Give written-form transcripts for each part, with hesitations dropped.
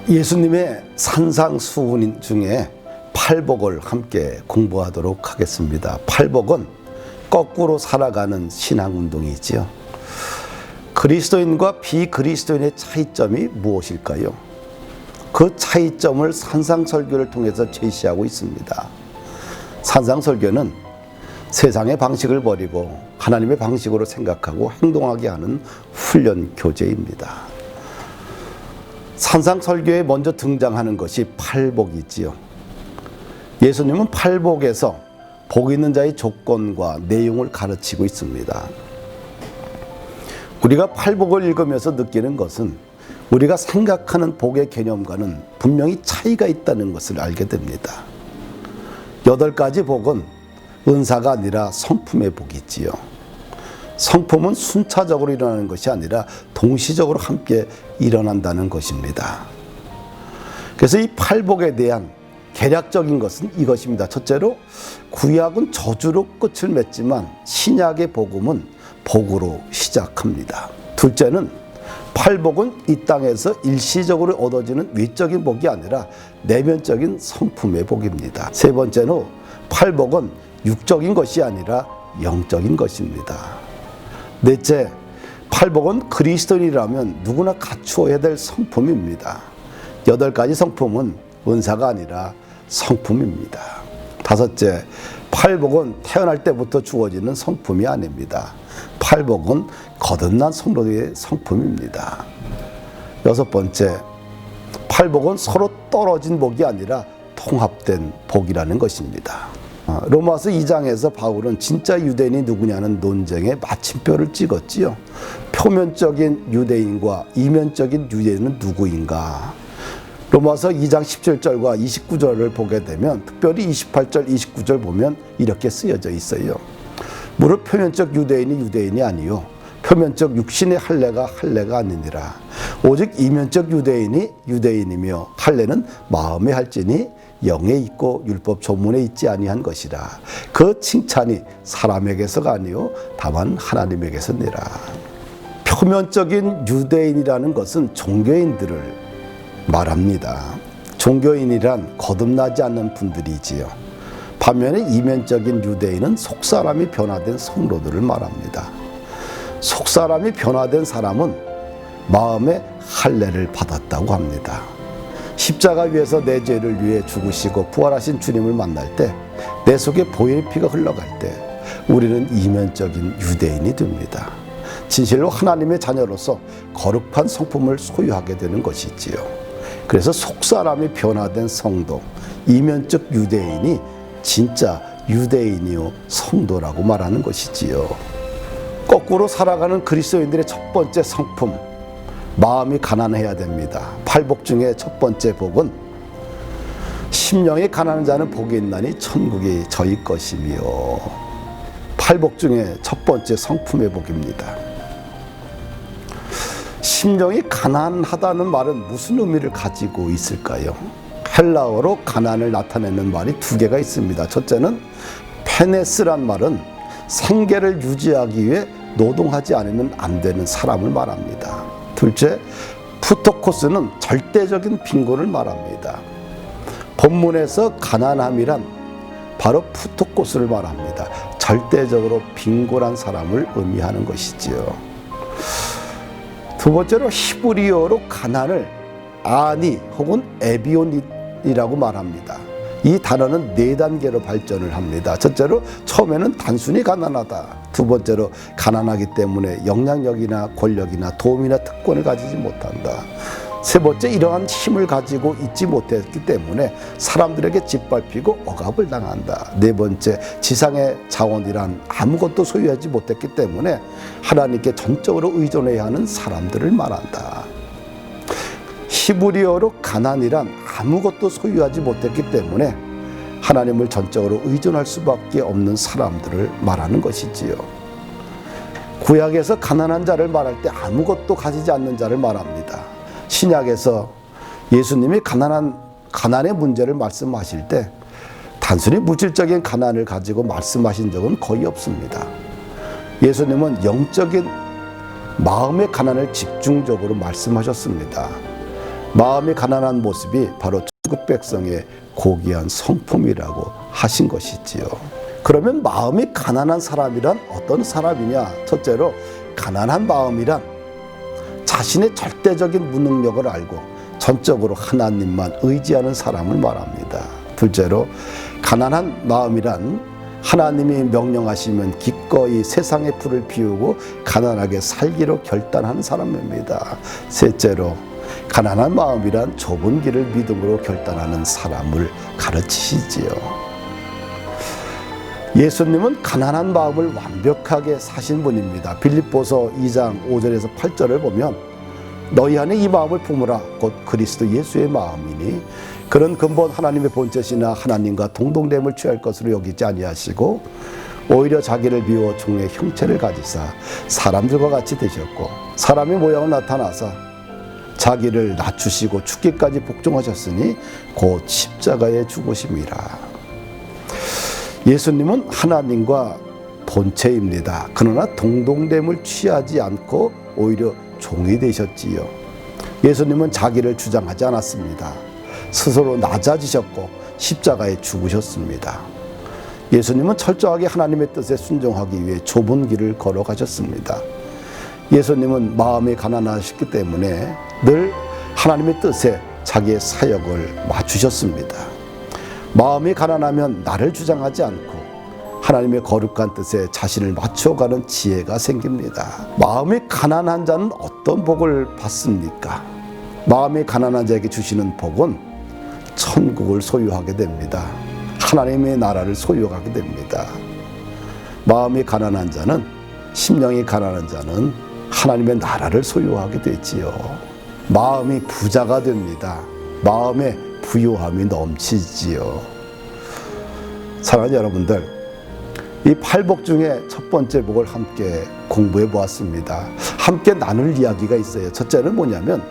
예수님의 산상수훈 중에 팔복을 함께 공부하도록 하겠습니다. 팔복은 거꾸로 살아가는 신앙운동이지요. 그리스도인과 비그리스도인의 차이점이 무엇일까요? 그 차이점을 산상설교를 통해서 제시하고 있습니다. 산상설교는 세상의 방식을 버리고 하나님의 방식으로 생각하고 행동하게 하는 훈련 교재입니다. 산상설교에 먼저 등장하는 것이 팔복이지요. 예수님은 팔복에서 복 있는 자의 조건과 내용을 가르치고 있습니다. 우리가 팔복을 읽으면서 느끼는 것은 우리가 생각하는 복의 개념과는 분명히 차이가 있다는 것을 알게 됩니다. 8가지 복은 은사가 아니라 성품의 복이지요. 성품은 순차적으로 일어나는 것이 아니라 동시적으로 함께 일어난다는 것입니다. 그래서 이 팔복에 대한 개략적인 것은 이것입니다. 첫째로 구약은 저주로 끝을 맺지만 신약의 복음은 복으로 시작합니다. 둘째는 팔복은 이 땅에서 일시적으로 얻어지는 외적인 복이 아니라 내면적인 성품의 복입니다. 세 번째로 팔복은 육적인 것이 아니라 영적인 것입니다. 넷째, 팔복은 그리스도인이라면 누구나 갖추어야 될 성품입니다. 8가지 성품은 은사가 아니라 성품입니다. 다섯째, 팔복은 태어날 때부터 주어지는 성품이 아닙니다. 팔복은 거듭난 성도의 성품입니다. 6번째, 팔복은 서로 떨어진 복이 아니라 통합된 복이라는 것입니다. 로마서 2장에서 바울은 진짜 유대인이 누구냐는 논쟁에 마침표를 찍었지요. 표면적인 유대인과 이면적인 유대인은 누구인가? 로마서 2장 17절과 29절을 보게 되면 특별히 28절, 29절 보면 이렇게 쓰여져 있어요. 무릇 표면적 유대인이 유대인이 아니요 표면적 육신의 할례가 할례가 아니니라. 오직 이면적 유대인이 유대인이며 할례는 마음에 할지니 영에 있고 율법 조문에 있지 아니한 것이라. 그 칭찬이 사람에게서가 아니요 다만 하나님에게서니라. 표면적인 유대인이라는 것은 종교인들을 말합니다. 종교인이란 거듭나지 않는 분들이지요. 반면에 이면적인 유대인은 속사람이 변화된 성도들을 말합니다. 속사람이 변화된 사람은 마음에 할례를 받았다고 합니다. 십자가 위에서 내 죄를 위해 죽으시고 부활하신 주님을 만날 때, 내 속에 보혈 피가 흘러갈 때 우리는 이면적인 유대인이 됩니다. 진실로 하나님의 자녀로서 거룩한 성품을 소유하게 되는 것이지요. 그래서 속사람이 변화된 성도, 이면적 유대인이 진짜 유대인이요 성도라고 말하는 것이지요. 거꾸로 살아가는 그리스도인들의 첫 번째 성품, 마음이 가난해야 됩니다. 팔복 중에 첫 번째 복은 심령이 가난한 자는 복이 있나니 천국이 저희 것이며, 팔복 중에 첫 번째 성품의 복입니다. 심령이 가난하다는 말은 무슨 의미를 가지고 있을까요? 헬라어로 가난을 나타내는 말이 2개가 있습니다. 첫째는 페네스란 말은 생계를 유지하기 위해 노동하지 않으면 안 되는 사람을 말합니다. 둘째, 푸토코스는 절대적인 빈곤을 말합니다. 본문에서 가난함이란 바로 푸토코스를 말합니다. 절대적으로 빈곤한 사람을 의미하는 것이지요. 두 번째로 히브리어로 가난을 아니 혹은 에비온이라고 말합니다. 이 단어는 4단계로 발전을 합니다. 첫째로 처음에는 단순히 가난하다. 두 번째로 가난하기 때문에 영향력이나 권력이나 도움이나 특권을 가지지 못한다. 세 번째, 이러한 힘을 가지고 있지 못했기 때문에 사람들에게 짓밟히고 억압을 당한다. 네 번째, 지상의 자원이란 아무것도 소유하지 못했기 때문에 하나님께 전적으로 의존해야 하는 사람들을 말한다. 히브리어로 가난이란 아무것도 소유하지 못했기 때문에 하나님을 전적으로 의존할 수밖에 없는 사람들을 말하는 것이지요. 구약에서 가난한 자를 말할 때 아무것도 가지지 않는 자를 말합니다. 신약에서 예수님이 가난의 문제를 말씀하실 때 단순히 물질적인 가난을 가지고 말씀하신 적은 거의 없습니다. 예수님은 영적인 마음의 가난을 집중적으로 말씀하셨습니다. 마음이 가난한 모습이 바로 천국 백성의 고귀한 성품이라고 하신 것이지요. 그러면 마음이 가난한 사람이란 어떤 사람이냐? 첫째로 가난한 마음이란 자신의 절대적인 무능력을 알고 전적으로 하나님만 의지하는 사람을 말합니다. 둘째로 가난한 마음이란 하나님이 명령하시면 기꺼이 세상의 풀을 피우고 가난하게 살기로 결단하는 사람입니다. 셋째로 가난한 마음이란 좁은 길을 믿음으로 결단하는 사람을 가르치시지요. 예수님은 가난한 마음을 완벽하게 사신 분입니다. 빌립보서 2장 5절에서 8절을 보면 너희 안에 이 마음을 품으라 곧 그리스도 예수의 마음이니 그런 근본 하나님의 본체시나 하나님과 동등됨을 취할 것으로 여기지 아니하시고 오히려 자기를 비워 종의 형체를 가지사 사람들과 같이 되셨고 사람의 모양을 나타나사 자기를 낮추시고 죽기까지 복종하셨으니 곧 십자가에 죽으심이라. 예수님은 하나님과 본체입니다. 그러나 동등됨을 취하지 않고 오히려 종이 되셨지요. 예수님은 자기를 주장하지 않았습니다. 스스로 낮아지셨고 십자가에 죽으셨습니다. 예수님은 철저하게 하나님의 뜻에 순종하기 위해 좁은 길을 걸어가셨습니다. 예수님은 마음이 가난하셨기 때문에 늘 하나님의 뜻에 자기의 사역을 맞추셨습니다. 마음이 가난하면 나를 주장하지 않고 하나님의 거룩한 뜻에 자신을 맞춰가는 지혜가 생깁니다. 마음이 가난한 자는 어떤 복을 받습니까? 마음이 가난한 자에게 주시는 복은 천국을 소유하게 됩니다. 하나님의 나라를 소유하게 됩니다. 마음이 가난한 자는, 심령이 가난한 자는 하나님의 나라를 소유하게 되지요. 마음이 부자가 됩니다. 마음에 부요함이 넘치지요. 사랑하는 여러분들, 이 팔복 중에 첫 번째 복을 함께 공부해 보았습니다. 함께 나눌 이야기가 있어요. 첫째는 뭐냐면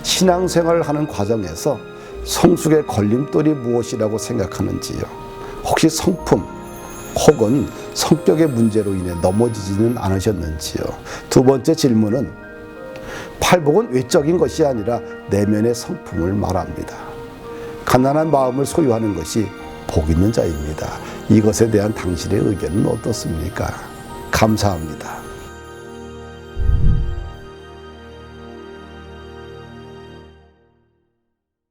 신앙생활을 하는 과정에서 성숙의 걸림돌이 무엇이라고 생각하는지요. 혹시 성품 혹은 성격의 문제로 인해 넘어지지는 않으셨는지요. 두 번째 질문은 팔복은 외적인 것이 아니라 내면의 성품을 말합니다. 가난한 마음을 소유하는 것이 복 있는 자입니다. 이것에 대한 당신의 의견은 어떻습니까? 감사합니다.